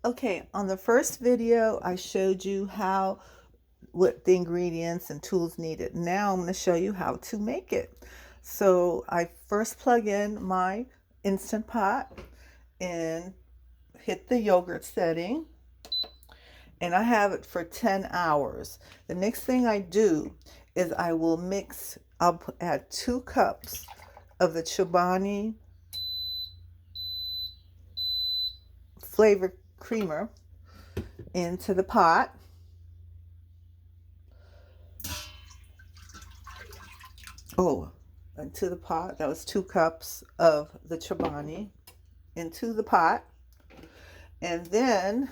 Okay, on the first video, I showed you what the ingredients and tools needed. Now I'm going to show you how to make it. So I first plug in my Instant Pot and hit the yogurt setting, and I have it for 10 hours. The next thing I do is I'll add 2 cups of the Chobani flavored creamer into the pot. Into the pot. That was 2 cups of the Chobani into the pot. And then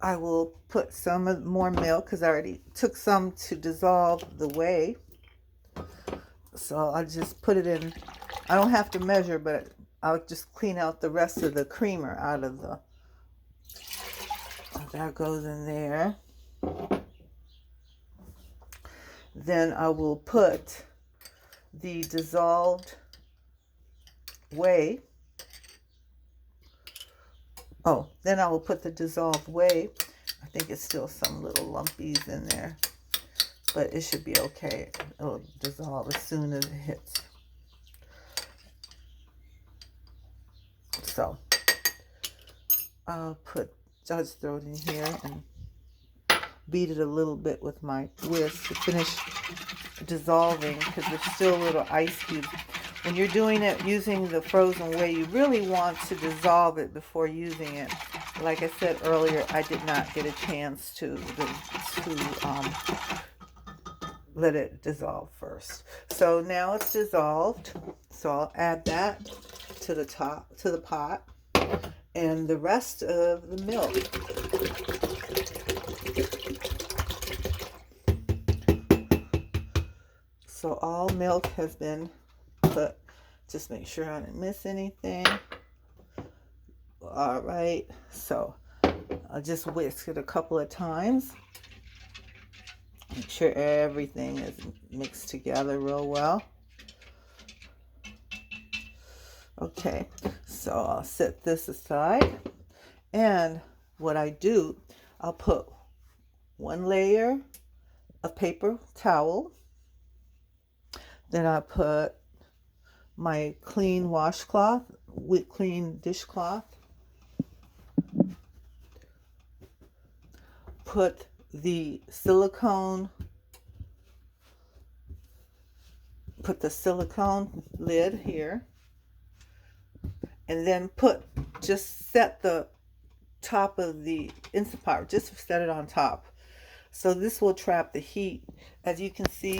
I will put some more milk because I already took some to dissolve the whey. So I'll just put it in. I don't have to measure, but I'll just clean out the rest of the creamer out of the. That goes in there. Then I will put the dissolved whey. Then I will put the dissolved whey. I think it's still some little lumpies in there, but it should be okay. It'll dissolve as soon as it hits. So I'll just throw it in here and beat it a little bit with my whisk to finish dissolving, because there's still little ice cubes. When you're doing it using the frozen whey, you really want to dissolve it before using it. Like I said earlier, I did not get a chance to let it dissolve first. So now it's dissolved. So I'll add that to the pot, and the rest of the milk. So all milk has been put. Just make sure I didn't miss anything. All right, so I'll just whisk it a couple of times. Make sure everything is mixed together real well. Okay, so I'll set this aside. And what I do, I'll put 1 layer of paper towel. Then I put my clean washcloth with clean dishcloth. Put the silicone lid here. And then just set the top of the Instant Pot, just set it on top. So this will trap the heat. As you can see,